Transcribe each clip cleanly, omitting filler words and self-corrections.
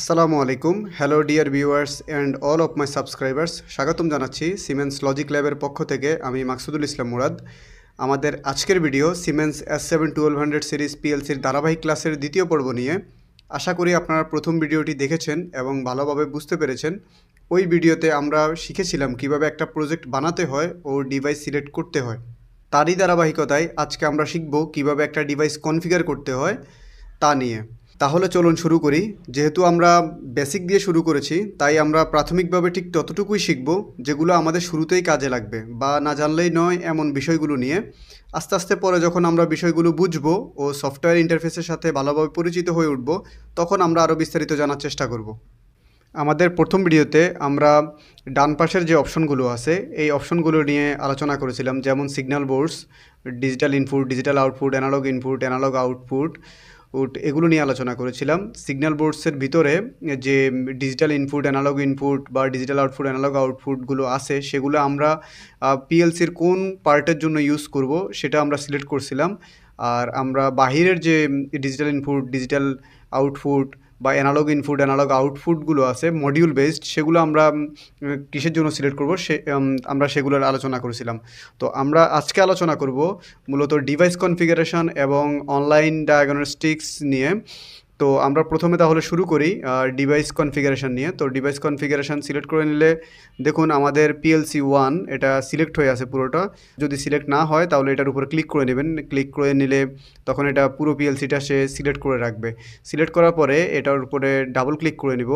আসসালামু আলাইকুম। Hello dear viewers and all of my subscribers. স্বাগতম জানাচ্ছি সিমেন্স লজিক ল্যাবের পক্ষ থেকে। আমি মাকসুদুল ইসলাম মুরাদ। আমাদের আজকের ভিডিও সিমেন্স S7-1200 সিরিজ পিএলসির ধারাবাহিক ক্লাসের দ্বিতীয় পর্ব নিয়ে। আশা করি আপনারা প্রথম ভিডিওটি দেখেছেন এবং ভালোভাবে বুঝতে পেরেছেন। ওই ভিডিওতে আমরা শিখেছিলাম কিভাবে একটা প্রজেক্ট বানাতে হয় ও ডিভাইস সিলেক্ট করতে হয়। তারই ধারাবাহিকতায় আজকে আমরা শিখব কিভাবে একটা ডিভাইস কনফিগার করতে হয় তা নিয়ে। তাহলে চলুন শুরু করি। যেহেতু আমরা বেসিক দিয়ে শুরু করেছি, তাই আমরা প্রাথমিকভাবে ঠিক ততটুকুই শিখব যেগুলো আমাদের শুরুতেই কাজে লাগবে, বা না জানলেই নয় এমন বিষয়গুলো নিয়ে। আস্তে আস্তে পরে যখন আমরা বিষয়গুলো বুঝবো ও সফটওয়্যার ইন্টারফেসের সাথে ভালোভাবে পরিচিত হয়ে উঠব, তখন আমরা আরও বিস্তারিত জানার চেষ্টা করব। আমাদের প্রথম ভিডিওতে আমরা ডান পাশের যে অপশনগুলো আছে এই অপশনগুলো নিয়ে আলোচনা করেছিলাম, যেমন signal boards, digital input, digital output, analog input, analog output এগুলো নিয়ে আলোচনা করেছিলাম। সিগন্যাল বোর্ডসের ভিতরে যে ডিজিটাল ইনপুট, অ্যানালগ ইনপুট বা ডিজিটাল আউটপুট, অ্যানালগ আউটপুটগুলো আছে সেগুলো আমরা পিএলসির কোন পার্টের জন্য ইউজ করব সেটা আমরা সিলেক্ট করছিলাম। আর আমরা বাহিরের যে ডিজিটাল ইনপুট, ডিজিটাল আউটপুট বা অ্যানালগ ইনপুট, অ্যানালগ আউটপুটগুলো আছে মডিউল বেসড, সেগুলো আমরা কিসের জন্য সিলেক্ট করব আমরা সেগুলোর আলোচনা করেছিলাম। তো আমরা আজকে আলোচনা করব মূলত ডিভাইস কনফিগারেশন এবং অনলাইন ডায়াগনস্টিক্স নিয়ে। তো আমরা প্রথমে তাহলে শুরু করি ডিভাইস কনফিগারেশন নিয়ে। তো ডিভাইস কনফিগারেশন সিলেক্ট করে নিলে দেখুন আমাদের পিএলসি 1 এটা সিলেক্ট হয়ে আছে পুরোটা। যদি সিলেক্ট না হয় তাহলে এটার উপরে ক্লিক করে নেবেন। ক্লিক করে নিলে তখন এটা পুরো পিএলসিটা সে সিলেক্ট করে রাখবে। সিলেক্ট করার পরে এটার উপরে ডাবল ক্লিক করে নিব।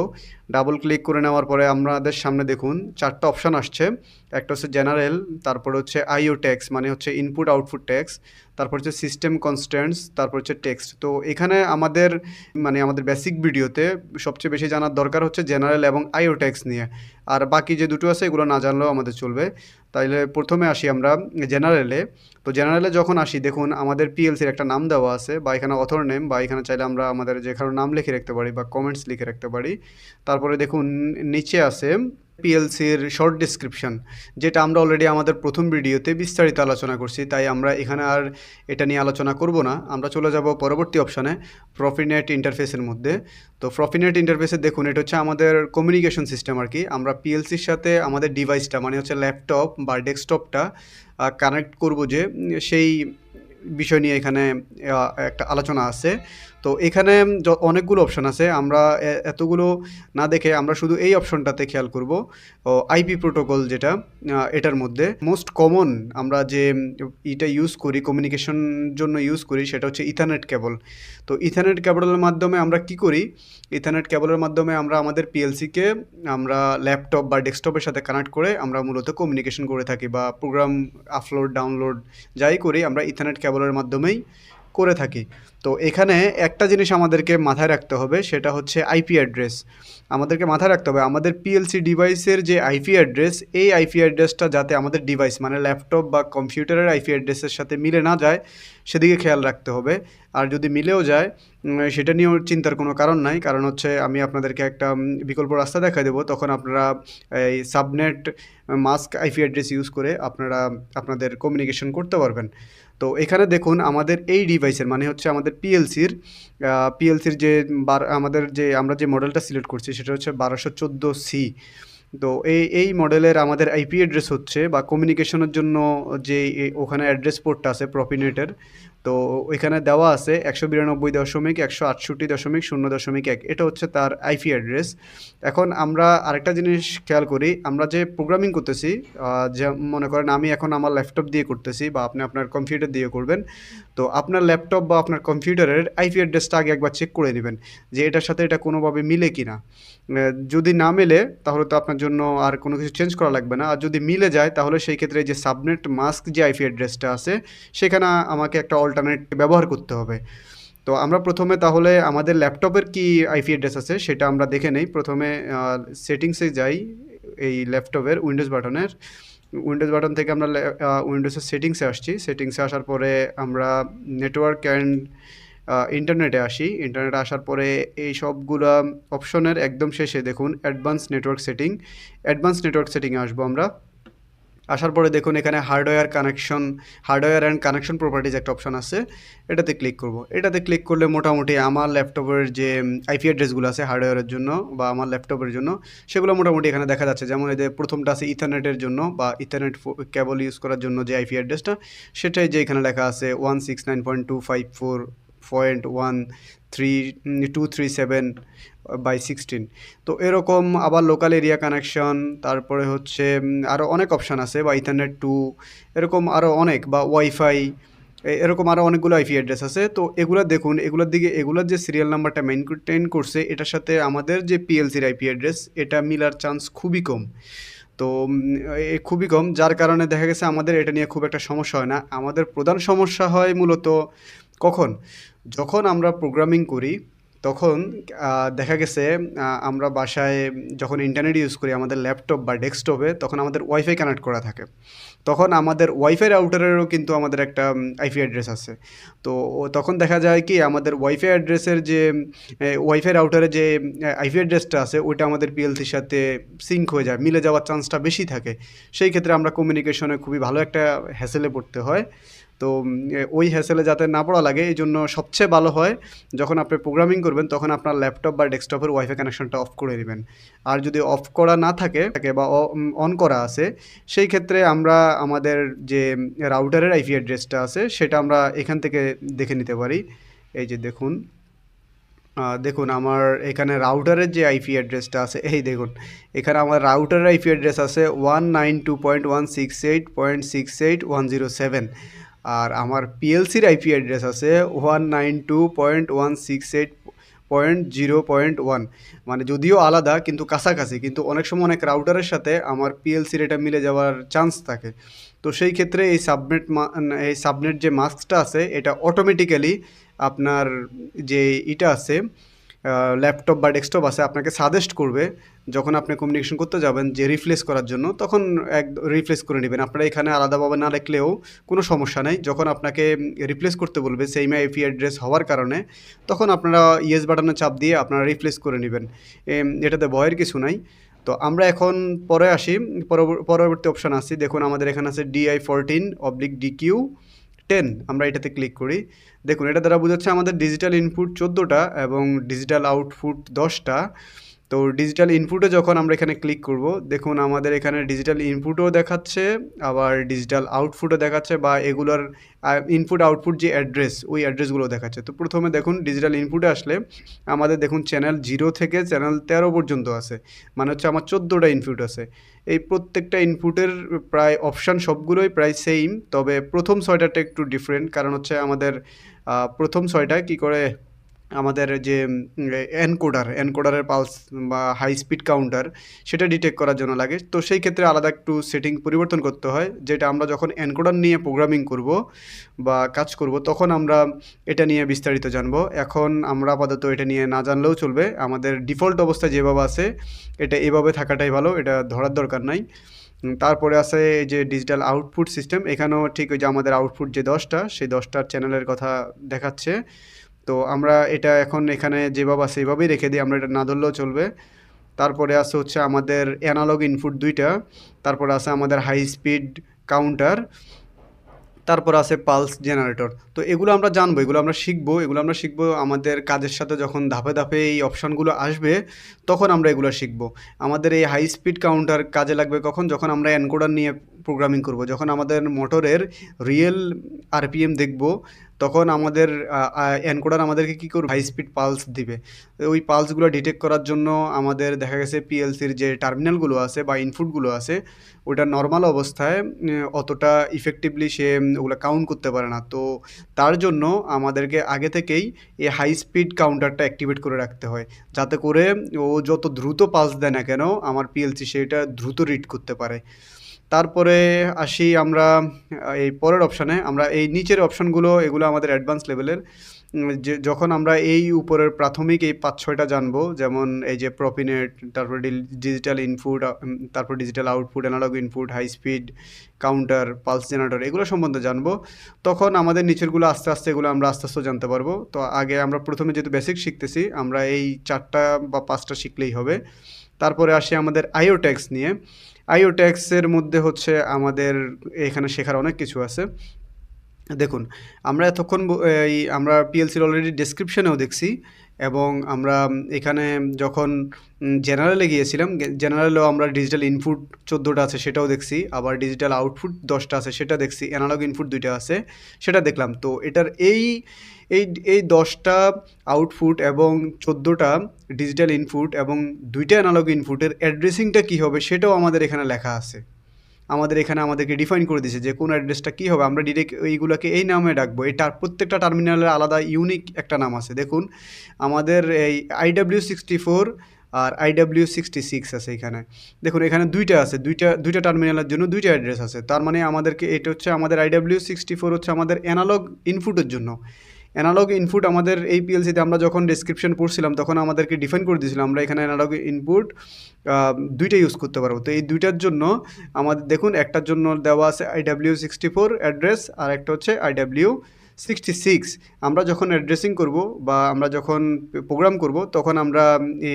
ডাবল ক্লিক করে নেওয়ার পরে আমাদের সামনে দেখুন চারটা অপশান আসছে। একটা হচ্ছে জেনারেল, তারপর হচ্ছে আইও ট্যাক্স মানে হচ্ছে ইনপুট আউটপুট ট্যাক্স, তারপর হচ্ছে সিস্টেম কনস্ট্যান্টস, তারপর হচ্ছে টেক্সট। তো এখানে আমাদের আমাদের বেসিক ভিডিওতে সবচেয়ে বেশি জানার দরকার হচ্ছে জেনারেল এবং আইও ট্যাক্স নিয়ে। আর বাকি যে দুটো আছে এগুলো না জানলেও আমাদের চলবে। তাইলে প্রথমে আসি আমরা জেনারেলে। তো জেনারেলে যখন আসি দেখুন আমাদের পিএলসির একটা নাম দেওয়া আছে, বা এখানে অথর নেম, বা এখানে চাইলে আমরা আমাদের যেখানে নাম লিখে রাখতে পারি বা কমেন্টস লিখে রাখতে পারি। তারপরে দেখুন নিচে আছে পিএলসির শর্ট ডিসক্রিপশন, যেটা আমরা অলরেডি আমাদের প্রথম ভিডিওতে বিস্তারিত আলোচনা করছি, তাই আমরা এখানে আর এটা নিয়ে আলোচনা করব না। আমরা চলে যাব পরবর্তী অপশানে, প্রফিনেট ইন্টারফেসের মধ্যে। তো প্রফিনেট ইন্টারফেসে দেখুন এটা হচ্ছে আমাদের কমিউনিকেশন সিস্টেম আর কি। আমরা পিএলসির সাথে আমাদের ডিভাইসটা মানে হচ্ছে ল্যাপটপ বা ডেস্কটপটা কানেক্ট করব যে সেই বিষয় নিয়ে এখানে একটা আলোচনা আছে। তো এখানে অনেকগুলো অপশন আছে, আমরা এতগুলো না দেখে আমরা শুধু এই অপশনটাতে খেয়াল করব। আইপি প্রোটোকল যেটা এটার মধ্যে মোস্ট কমন আমরা যে এটা ইউজ করি, কমিউনিকেশন জন্য ইউজ করি, সেটা হচ্ছে ইথারনেট কেবল। তো ইথারনেট কেবলের মাধ্যমে আমরা কি করি, ইথারনেট কেবলের মাধ্যমে আমরা আমাদের পিএলসিকে আমরা ল্যাপটপ বা ডেস্কটপের সাথে কানেক্ট করে আমরা মূলত কমিউনিকেশন করে থাকি, বা প্রোগ্রাম আপলোড ডাউনলোড যাই করি আমরা ইথারনেট কেবলের মাধ্যমেই করে থাকি। তো এখানে একটা জিনিস আমাদেরকে মাথায় রাখতে হবে, সেটা হচ্ছে আইপি অ্যাড্রেস। আমাদেরকে মাথায় রাখতে হবে আমাদের পিএলসি ডিভাইসের যে আইপি অ্যাড্রেস, এই আইপি অ্যাড্রেসটা যাতে আমাদের ডিভাইস মানে ল্যাপটপ বা কম্পিউটারের আইপি অ্যাড্রেসের সাথে মিলে না যায়, সেদিকে খেয়াল রাখতে হবে। আর যদি মিলেও যায় সেটা নিয়েও চিন্তার কোনো কারণ নাই, কারণ হচ্ছে আমি আপনাদেরকে একটা বিকল্প রাস্তা দেখাই দেবো। তখন আপনারা এই subnet mask IP address use করে আপনারা আপনাদের কমিউনিকেশন করতে পারবেন। তো এখানে দেখুন আমাদের এই ডিভাইসের মানে হচ্ছে আমাদের পিএলসির যে আমাদের যে আমরা যে মডেলটা সিলেক্ট করছি সেটা হচ্ছে 1214C। তো এই মডেলের আমাদের আইপি অ্যাড্রেস হচ্ছে, বা কমিউনিকেশনের জন্য যে ওখানে অ্যাড্রেস পোর্টটা আছে প্রপিনেটের, তো ওইখানে দেওয়া আছে 192.168.0.1। এটা হচ্ছে তার আইপি অ্যাড্রেস। এখন আমরা আরেকটা জিনিস খেয়াল করি, আমরা যে প্রোগ্রামিং করতেছি, যে মনে করেন আমি এখন আমার ল্যাপটপ দিয়ে করতেছি বা আপনি আপনার কম্পিউটার দিয়ে করবেন। তো আপনার ল্যাপটপ বা আপনার কম্পিউটারের আইপি অ্যাড্রেসটা আগে একবার চেক করে নেবেন যে এটার সাথে এটা কোনোভাবে মিলে কি না। যদি না মেলে তাহলে তো আপনার জন্য আর কোনো কিছু চেঞ্জ করা লাগবে না। আর যদি মিলে যায় তাহলে সেই ক্ষেত্রে যে সাবনেট মাস্ক যে আইপি অ্যাড্রেসটা আছে সেখানে আমাকে একটা অল্টারনেট ব্যবহার করতে হবে। তো আমরা প্রথমে তাহলে আমাদের ল্যাপটপের কি আইপি অ্যাড্রেস আছে সেটা আমরা দেখে নেই। প্রথমে সেটিংসে যাই, এই ল্যাপটপের উইন্ডোজ বাটন থেকে আমরা উইন্ডোজের সেটিংসে আসছি। সেটিংসে আসার পরে আমরা নেটওয়ার্ক অ্যান্ড ইন্টারনেটে আসি। ইন্টারনেটে আসার পরে এই সবগুলা অপশনের একদম শেষে দেখুন অ্যাডভান্স নেটওয়ার্ক সেটিংয়ে আসবো আমরা। আসার পরে দেখুন এখানে হার্ডওয়্যার অ্যান্ড কানেকশন প্রপার্টিজ একটা অপশন আছে, এটাতে ক্লিক করব। এটাতে ক্লিক করলে মোটামুটি আমার ল্যাপটপের যে আইপি অ্যাড্রেসগুলো আছে হার্ডওয়্যারের জন্য বা আমার ল্যাপটপের জন্য, সেগুলো মোটামুটি এখানে দেখা যাচ্ছে। যেমন এদের প্রথমটা আছে ইথারনেটের জন্য বা ইথারনেট কেবল ইউজ করার জন্য যে আইপি অ্যাড্রেসটা, সেটাই যে এখানে লেখা আছে 169.254.237/16। তো এরকম আবার লোকাল এরিয়া কানেকশন, তারপরে হচ্ছে আরও অনেক অপশান আছে, বা ইথারনেট 2, এরকম আরও অনেক, বা ওয়াইফাই, এরকম আরও অনেকগুলো আইপি অ্যাড্রেস আছে। তো এগুলো দেখুন, এগুলোর যে সিরিয়াল নাম্বারটা মেনটেন করছে, এটার সাথে আমাদের যে পিএলসির আইপি অ্যাড্রেস, এটা মিলার চান্স খুবই কম। তো খুবই কম, যার কারণে দেখা গেছে আমাদের এটা নিয়ে খুব একটা সমস্যা হয় না। আমাদের প্রধান সমস্যা হয় মূলত কখন, যখন আমরা প্রোগ্রামিং করি, তখন দেখা গেছে আমরা বাসায় যখন ইন্টারনেট ইউজ করি আমাদের ল্যাপটপ বা ডেস্কটপে, তখন আমাদের ওয়াইফাই কানেক্ট করা থাকে। তখন আমাদের ওয়াইফাই রাউটারেরও কিন্তু আমাদের একটা আইপি অ্যাড্রেস আছে। তো তখন দেখা যায় কি, আমাদের ওয়াইফাই অ্যাড্রেসের যে ওয়াইফাই রাউটারে যে আইপি অ্যাড্রেসটা আছে, ওইটা আমাদের পিএলসির সাথে সিঙ্ক হয়ে যায়, মিলে যাওয়ার চান্সটা বেশি থাকে। সেই ক্ষেত্রে আমরা কমিউনিকেশনে খুবই ভালো একটা হ্যাসেলে পড়তে হয়। তো ওই হ্যাসেলে যাতে না পড়া লাগে, এই জন্য সবচেয়ে ভালো হয় যখন আপনি প্রোগ্রামিং করবেন, তখন আপনার ল্যাপটপ বা ডেস্কটপের ওয়াইফাই কানেকশনটা অফ করে দিবেন। আর যদি অফ করা না থাকে বা অন করা আছে, সেই ক্ষেত্রে আমরা আমাদের যে রাউটারের আইপি অ্যাড্রেসটা আছে, সেটা আমরা এখান থেকে দেখে নিতে পারি। এই যে দেখুন, দেখুন আমার এখানে রাউটারের যে আইপি অ্যাড্রেসটা আছে, এই দেখুন এখানে আমার রাউটারের আইপি অ্যাড্রেস আছে 192.168.68107, আর আমার পিএলসির আইপি অ্যাড্রেস আছে 192.168.0.1। মানে যদিও আলাদা কিন্তু কাছাকাছি, কিন্তু অনেক সময় অনেক রাউটারের সাথে আমার পিএলসির এটা মিলে যাওয়ার চান্স থাকে। তো সেই ক্ষেত্রে এই সাবনেট যে মাস্কটা আছে, এটা অটোমেটিক্যালি আপনার যে এটা আছে ল্যাপটপ বা ডেস্কটপ আছে, আপনাকে সাজেস্ট করবে যখন আপনি কমিউনিকেশন করতে যাবেন যে রিপ্লেস করার জন্য, তখন রিপ্লেস করে নেবেন। আপনারা এখানে আলাদাভাবে না লিখলেও কোনো সমস্যা নেই। যখন আপনাকে রিপ্লেস করতে বলবে সেম আইপি অ্যাড্রেস হওয়ার কারণে, তখন আপনারা ইয়েস বাটনে চাপ দিয়ে আপনারা রিপ্লেস করে নেবেন। এটাতে ভয়ের কিছু নাই। তো আমরা এখন পরে আসি, পরবর্তী অপশান আসছি। দেখুন আমাদের এখানে আছে DI14/DQ10, আমরা এটাতে ক্লিক করি। দেখুন এটা দ্বারা বোঝাচ্ছে আমাদের ডিজিটাল ইনপুট 14টা এবং ডিজিটাল আউটপুট 10টা। তো ডিজিটাল ইনপুটে যখন আমরা এখানে ক্লিক করব, দেখুন আমাদের এখানে ডিজিটাল ইনপুটও দেখাচ্ছে, আবার ডিজিটাল আউটপুটও দেখাচ্ছে, বা এগুলোর ইনপুট আউটপুট যে অ্যাড্রেস, ওই অ্যাড্রেসগুলো দেখাচ্ছে। তো প্রথমে দেখুন ডিজিটাল ইনপুটে আসলে আমাদের দেখুন চ্যানেল 0 থেকে চ্যানেল 13 পর্যন্ত আছে, মানে হচ্ছে আমার 14টা ইনপুট আছে। এই প্রত্যেকটা ইনপুটের প্রায় অপশান সবগুলোই প্রায় সেম, তবে প্রথম 6টাটা একটু ডিফারেন্ট, কারণ হচ্ছে আমাদের প্রথম 6টায় কী করে আমাদের যে এনকোডারের পালস বা হাই স্পিড কাউন্টার, সেটা ডিটেক্ট করার জন্য লাগে। তো সেই ক্ষেত্রে আলাদা একটু সেটিং পরিবর্তন করতে হয়, যেটা আমরা যখন এনকোডার নিয়ে প্রোগ্রামিং করব বা কাজ করব, তখন আমরা এটা নিয়ে বিস্তারিত জানবো। এখন আমরা আপাতত এটা নিয়ে না জানলেও চলবে, আমাদের ডিফল্ট অবস্থা যেভাবে আছে এটা এভাবে থাকাটাই ভালো, এটা ধরার দরকার নাই। তারপরে আছে এই যে ডিজিটাল আউটপুট সিস্টেম, এখানেও ঠিক ওই যে আমাদের আউটপুট যে 10টা, সেই 10টার চ্যানেলের কথা দেখাচ্ছে। তো আমরা এটা এখন এখানে যেভাবে আছে এভাবেই রেখে দিই, আমরা এটা না ধরলেও চলবে। তারপরে আছে হচ্ছে আমাদের অ্যানালগ ইনপুট 2টা, তারপরে আছে আমাদের হাই স্পিড কাউন্টার, তারপর আছে পালস জেনারেটর। তো এগুলো আমরা জানবো, এগুলো আমরা শিখবো আমাদের কাজের সাথে যখন ধাপে ধাপে এই অপশানগুলো আসবে, তখন আমরা এগুলো শিখবো। আমাদের এই হাই স্পিড কাউন্টার কাজে লাগবে কখন, যখন আমরা এনকোডার নিয়ে প্রোগ্রামিং করব, যখন আমাদের মোটরের রিয়েল আরপিএম দেখব, তখন আমাদের এনকোডার আমাদেরকে কী করবে, হাই স্পিড পালস দিবে। ওই পালসগুলো ডিটেক্ট করার জন্য আমাদের দেখা গেছে পিএলসির যে টার্মিনালগুলো আছে বা ইনপুটগুলো আছে, ওটা নর্মাল অবস্থায় অতটা ইফেক্টিভলি সে ওগুলো কাউন্ট করতে পারে না। তো তার জন্য আমাদেরকে আগে থেকেই এই হাই স্পিড কাউন্টারটা অ্যাক্টিভেট করে রাখতে হয়, যাতে করে ও যত দ্রুত পালস দেয় না কেন, আমার পিএলসি সেটা দ্রুত রিড করতে পারে। তারপরে আসি আমরা এই পরের অপশানে, আমরা এই নিচের অপশানগুলো, এগুলো আমাদের অ্যাডভান্স লেভেলের। যখন আমরা এই উপরের প্রাথমিক এই ৫-৬টা জানবো, যেমন এই যে প্রপিনেট, তারপর ডিজিটাল ইনপুট, তারপর digital output, analog input, high speed counter, pulse generator, এগুলো সম্বন্ধে জানবো, তখন আমাদের নিচেরগুলো আস্তে আস্তে এগুলো আমরা আস্তে আস্তে জানতে পারবো। তো আগে আমরা প্রথমে যেহেতু বেসিক শিখতেছি, আমরা এই ৪টা বা ৫টা শিখলেই হবে। তারপরে আসি আমাদের আইও ট্যাগস নিয়ে। আইও ট্যাগসের মধ্যে হচ্ছে আমাদের এখানে শেখার অনেক কিছু আছে। দেখুন, আমরা এতক্ষণ আমরা পিএলসির অলরেডি ডেসক্রিপশনেও দেখছি, এবং আমরা এখানে যখন জেনারেলে গিয়েছিলাম, জেনারেলেও আমরা ডিজিটাল ইনপুট 14টা আছে সেটাও দেখছি, আবার ডিজিটাল আউটপুট 10টা আছে সেটা দেখছি, অ্যানালগ ইনপুট 2টা আছে সেটা দেখলাম। তো এটার এই এই এই 10টা আউটপুট এবং 14টা ডিজিটাল ইনপুট এবং 2টা অ্যানালগ ইনপুটের অ্যাড্রেসিংটা কী হবে সেটাও আমাদের এখানে লেখা আছে। আমাদের এখানে আমাদেরকে ডিফাইন করে দিয়েছে যে কোন অ্যাড্রেসটা কী হবে, আমরা ডিরেক্ট এইগুলোকে এই নামে ডাকবো। এটার প্রত্যেকটা টার্মিনালের আলাদা ইউনিক একটা নাম আছে। দেখুন, আমাদের এই IW64 আর IW66 আছে এখানে। দেখুন, এখানে দুইটা আছে, দুইটা টার্মিনালের জন্য দুইটা অ্যাড্রেস আছে। তার মানে আমাদেরকে এটা হচ্ছে আমাদের IW64 হচ্ছে আমাদের অ্যানালগ ইনপুটের জন্য। অ্যানালগ ইনপুট আমাদের এই পিএলসিতে আমরা যখন ডেসক্রিপশন পড়ছিলাম তখন আমাদেরকে ডিফাইন করে দিয়েছিলাম আমরা এখানে অ্যানালগ ইনপুট দুইটা ইউজ করতে পারবো। তো এই দুইটার জন্য আমাদের দেখুন, একটার জন্য দেওয়া আছে IW64 অ্যাড্রেস, আর একটা হচ্ছে IW66। আমরা যখন অ্যাড্রেসিং করব বা আমরা যখন প্রোগ্রাম করব তখন আমরা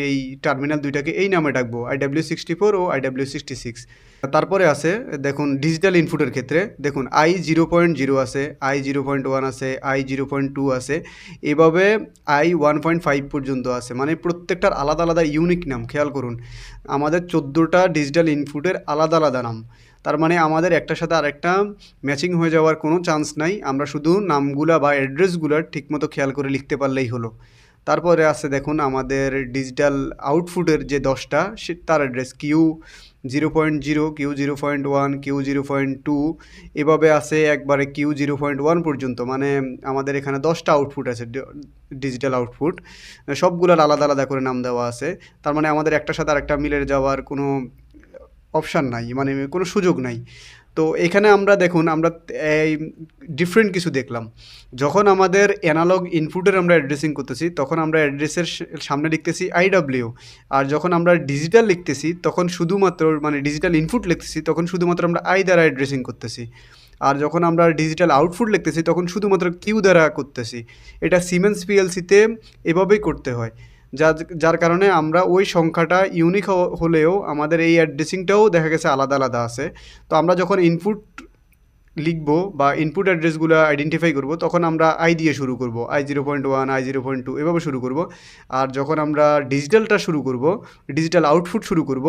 এই টার্মিনাল দুইটাকে এই নামে ডাকবো, IW64 ও IW66। তারপরে আছে দেখুন ডিজিটাল ইনপুটের ক্ষেত্রে, দেখুন I0.0 আছে, I0.1 আছে, I0.2 আছে, এভাবে I1.5 পর্যন্ত আছে। মানে প্রত্যেকটার আলাদা আলাদা ইউনিক নাম। খেয়াল করুন, আমাদের 14টা ডিজিটাল ইনপুটের আলাদা আলাদা নাম। তার মানে আমাদের একটার সাথে আরেকটা ম্যাচিং হয়ে যাওয়ার কোনো চান্স নাই। আমরা শুধু নামগুলা বা অ্যাড্রেসগুলো ঠিকমতো খেয়াল করে লিখতে পারলেই হলো। তারপরে আছে দেখুন আমাদের ডিজিটাল আউটপুটের যে 10টা তার অ্যাড্রেস Q0.0, Q0.1, Q0.2, এভাবে আছে একবারে Q0.1 পর্যন্ত। মানে আমাদের এখানে 10টা আউটপুট আছে, ডিজিটাল আউটপুট, সবগুলোর আলাদা আলাদা করে নাম দেওয়া আছে। তার মানে আমাদের একটার সাথে আরেকটা মিলে যাওয়ার কোনো অপশান নাই, মানে কোনো সুযোগ নাই। তো এখানে আমরা দেখুন, আমরা এই ডিফারেন্ট কিছু দেখলাম। যখন আমাদের অ্যানালগ ইনপুটের আমরা অ্যাড্রেসিং করতেছি তখন আমরা অ্যাড্রেসের সামনে লিখতেছি IW, আর যখন আমরা ডিজিটাল লিখতেছি তখন শুধুমাত্র, মানে ডিজিটাল ইনপুট লিখতেছি তখন শুধুমাত্র আমরা I দ্বারা অ্যাড্রেসিং করতেছি, আর যখন আমরা ডিজিটাল আউটপুট লিখতেছি তখন শুধুমাত্র Q দ্বারা করতেছি। এটা সিমেন্স পিএলসিতে এভাবেই করতে হয়। যার কারণে আমরা ওই সংখ্যাটা ইউনিক হলেও আমাদের এই অ্যাড্রেসিংটাও দেখা গেছে আলাদা আলাদা আছে। তো আমরা যখন ইনপুট লিখবো বা ইনপুট অ্যাড্রেসগুলো আইডেন্টিফাই করব তখন আমরা I দিয়ে শুরু করব, I0.1, I0.2 এভাবে শুরু করব। আর যখন আমরা ডিজিটালটা শুরু করব, ডিজিটাল আউটপুট শুরু করব,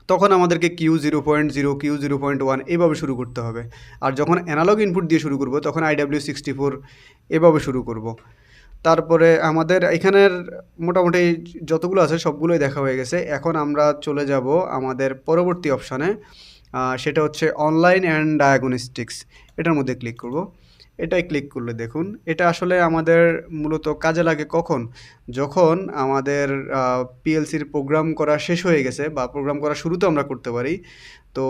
তখন আমাদেরকে Q0.0, Q0.1 এভাবে শুরু করতে হবে। আর যখন অ্যানালগ ইনপুট দিয়ে শুরু করব তখন IW64 এভাবে শুরু করব। তারপরে আমাদের এখানের মোটামুটি যতগুলো আছে সবগুলোই দেখা হয়ে গেছে। এখন আমরা চলে যাব আমাদের পরবর্তী অপশানে, সেটা হচ্ছে অনলাইন অ্যান্ড ডায়াগনস্টিক্স। এটার মধ্যে ক্লিক করব। এটাই ক্লিক করলে দেখুন, এটা আসলে আমাদের মূলত কাজে লাগে কখন, যখন আমাদের পিএলসির প্রোগ্রাম করা শেষ হয়ে গেছে বা প্রোগ্রাম করা শুরু তো আমরা করতে পারি। তো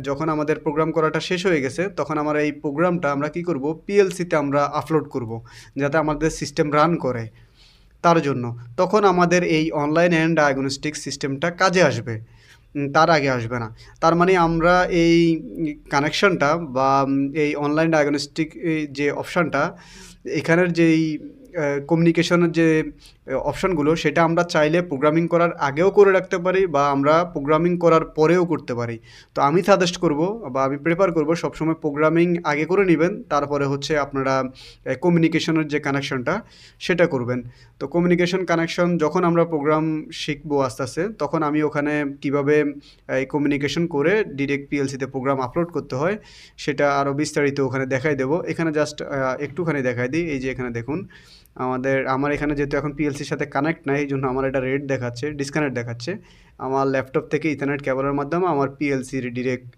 যখন আমাদের প্রোগ্রাম করাটা শেষ হয়ে গেছে তখন আমরা এই প্রোগ্রামটা আমরা কি করব, পিএলসিতে আমরা আপলোড করব যাতে আমাদের সিস্টেম রান করে। তার জন্য তখন আমাদের এই অনলাইন অ্যান্ড ডায়াগনস্টিক সিস্টেমটা কাজে আসবে, তার আগে আসবে না। তার মানে আমরা এই কানেকশনটা বা এই অনলাইন ডায়াগনস্টিক যে অপশানটা, এখানের যেই কমিউনিকেশনের যে অপশানগুলো, সেটা আমরা চাইলে প্রোগ্রামিং করার আগেও করে রাখতে পারি বা আমরা প্রোগ্রামিং করার পরেও করতে পারি। তো আমি সাজেস্ট করব বা আমি প্রেফার করব সবসময় প্রোগ্রামিং আগে করে নেবেন, তারপরে হচ্ছে আপনারা কমিউনিকেশনের যে কানেকশনটা সেটা করবেন। তো কমিউনিকেশন কানেকশন যখন আমরা প্রোগ্রাম শিখবো আস্তে আস্তে, তখন আমি ওখানে কিভাবে এই কমিউনিকেশন করে ডিরেক্ট পিএলসিতে প্রোগ্রাম আপলোড করতে হয় সেটা আরও বিস্তারিত ওখানে দেখাই দেবো। এখানে জাস্ট একটুখানি দেখাই দিই। এই যে এখানে দেখুন, আমার এখানে যেহেতু এখন পিএলসির সাথে কানেক্ট নাই, এই জন্য আমার এটা রেড দেখাচ্ছে, ডিসকানেক্ট দেখাচ্ছে। আমার ল্যাপটপ থেকে ইথারনেট কেবলের মাধ্যমে আমার পিএলসির ডিরেক্ট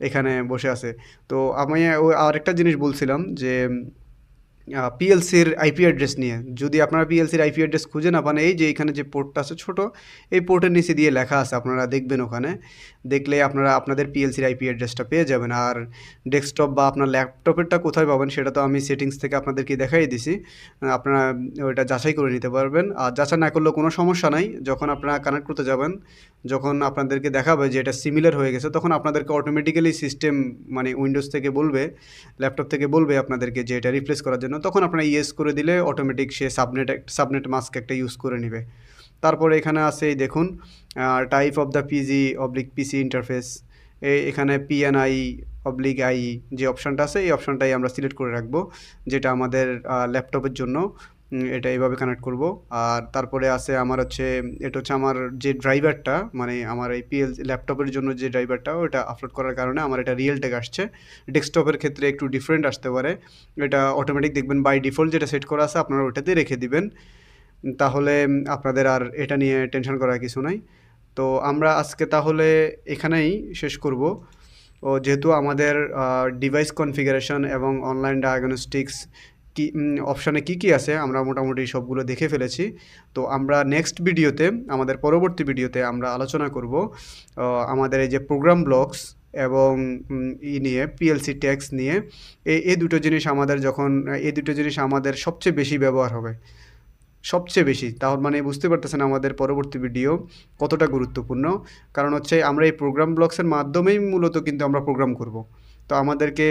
এখানে বসে আছে। তো আমি আরেকটা জিনিস বলছিলাম যে পিএলসির আইপি অ্যাড্রেস নিয়ে। যদি আপনারা পিএলসির আইপি অ্যাড্রেস খুঁজে না পান, এই যে এখানে যে পোর্টটা আছে ছোট, এই পোর্টের নিচে দিয়ে লেখা আছে, আপনারা দেখবেন ওখানে। দেখলে আপনারা আপনাদের পিএলসির আইপি অ্যাড্রেসটা পেয়ে যাবেন। আর ডেস্কটপ বা আপনার ল্যাপটপেরটা কোথায় পাবেন সেটা তো আমি সেটিংস থেকে আপনাদেরকে দেখাই দিছি। আপনারা ওইটা যাচাই করে নিতে পারবেন। আর যাচাই না করলেও কোনো সমস্যা নাই। যখন আপনারা কানেক্ট করতে যাবেন, যখন আপনাদেরকে দেখাবে যে এটা সিমিলার হয়ে গেছে, তখন আপনাদেরকে অটোমেটিক্যালি সিস্টেম মানে উইন্ডোজ থেকে বলবে, ল্যাপটপ থেকে বলবে আপনাদেরকে যে এটা রিপ্লেস করার জন্য। তখন আপনারা ইয়েস করে দিলে অটোমেটিক সে সাবনেট মাস্ক একটা ইউজ করে নেবে। তারপরে এখানে আছে এই দেখুন, type of the PG oblique PC interface. এখানে পিএনআই অবলিক আই যে অপশানটা আছে, এই অপশানটাই আমরা সিলেক্ট করে রাখবো, যেটা আমাদের ল্যাপটপের জন্য। এটা এইভাবে কানেক্ট করব। আর তারপরে আছে আমার হচ্ছে, এটা হচ্ছে আমার যে ড্রাইভারটা, মানে আমার এই ল্যাপটপের জন্য যে ড্রাইভারটা, ওটা আপলোড করার কারণে আমার এটা রিয়েল টেক আসছে। ডেস্কটপের ক্ষেত্রে একটু ডিফারেন্ট আসতে পারে। এটা অটোমেটিক দেখবেন বাই ডিফল্ট যেটা সেট করা আছে, আপনারা ওটাতে রেখে দিবেন। তাহলে আপনাদের আর এটা নিয়ে টেনশন করার কিছু নাই। তো আমরা আজকে তাহলে এখানেই শেষ করব। ও যেহেতু আমাদের ডিভাইস কনফিগারেশন এবং অনলাইন ডায়াগনস্টিক্স কি অপশানে কী কী আছে আমরা মোটামুটি সবগুলো দেখে ফেলেছি। তো আমরা নেক্সট ভিডিওতে, আমাদের পরবর্তী ভিডিওতে আমরা আলোচনা করব আমাদের এই যে প্রোগ্রাম ব্লকস এবং নিয়ে পিএলসি ট্যাক্স নিয়ে। এই দুটো জিনিস আমাদের যখন, এই দুটো জিনিস আমাদের সবচেয়ে বেশি ব্যবহার হবে, সবচেয়ে বেশি। তাহলে মানে বুঝতে পারতেছেন আমাদের পরবর্তী ভিডিও কতটা গুরুত্বপূর্ণ। কারণ হচ্ছে আমরা এই প্রোগ্রাম ব্লকসের মাধ্যমেই মূলত কিন্তু আমরা প্রোগ্রাম করব। তো আমাদেরকে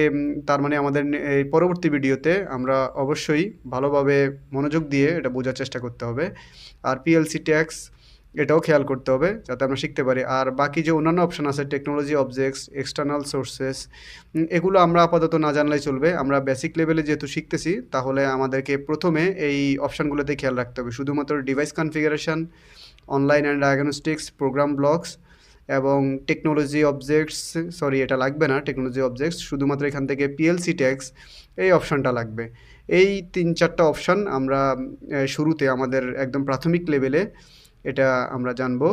তার মানে আমাদের এই পরবর্তী ভিডিওতে আমরা অবশ্যই ভালোভাবে মনোযোগ দিয়ে এটা বোঝার চেষ্টা করতে হবে। আর পিএলসি ট্যাক্স এটাও খেয়াল করতে হবে যাতে আমরা শিখতে পারি। আর বাকি যে অন্যান্য অপশান আছে, টেকনোলজি অবজেক্টস, এক্সটার্নাল সোর্সেস, এগুলো আমরা আপাতত না জানলেই চলবে। আমরা বেসিক লেভেলে যেহেতু শিখতেছি, তাহলে আমাদেরকে প্রথমে এই অপশানগুলোতে খেয়াল রাখতে হবে। শুধুমাত্র device configuration, online and diagnostics, program blocks এবং টেকনোলজি অবজেক্টস, সরি এটা লাগবে না টেকনোলজি অবজেক্টস, শুধুমাত্র এখান থেকে পিএলসি ট্যাক্স এই অপশানটা লাগবে। এই 3-4টা অপশান আমরা শুরুতে আমাদের একদম প্রাথমিক লেভেলে এটা আমরা জানবো।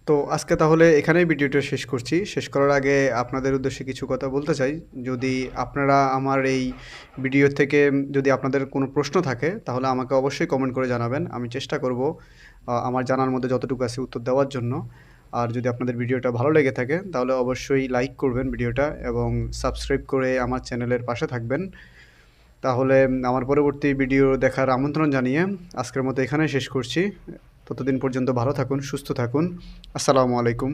তো আজকে তাহলে এখানেই ভিডিওটা শেষ করছি। শেষ করার আগে আপনাদের উদ্দেশ্যে কিছু কথা বলতে চাই। যদি আপনারা আমার এই ভিডিও থেকে যদি আপনাদের কোনো প্রশ্ন থাকে, তাহলে আমাকে অবশ্যই কমেন্ট করে জানাবেন। আমি চেষ্টা করব আমার জানার মধ্যে যতটুকু আছে উত্তর দেওয়ার জন্য। আর যদি আপনাদের ভিডিওটা ভালো লেগে থাকে, তাহলে অবশ্যই লাইক করবেন ভিডিওটা এবং সাবস্ক্রাইব করে আমার চ্যানেলের পাশে থাকবেন। তাহলে আমার পরবর্তী ভিডিও দেখার আমন্ত্রণ জানিয়ে আজকের মতো এখানেই শেষ করছি। ততদিন পর্যন্ত ভালো থাকুন, সুস্থ থাকুন। আসসালামু আলাইকুম।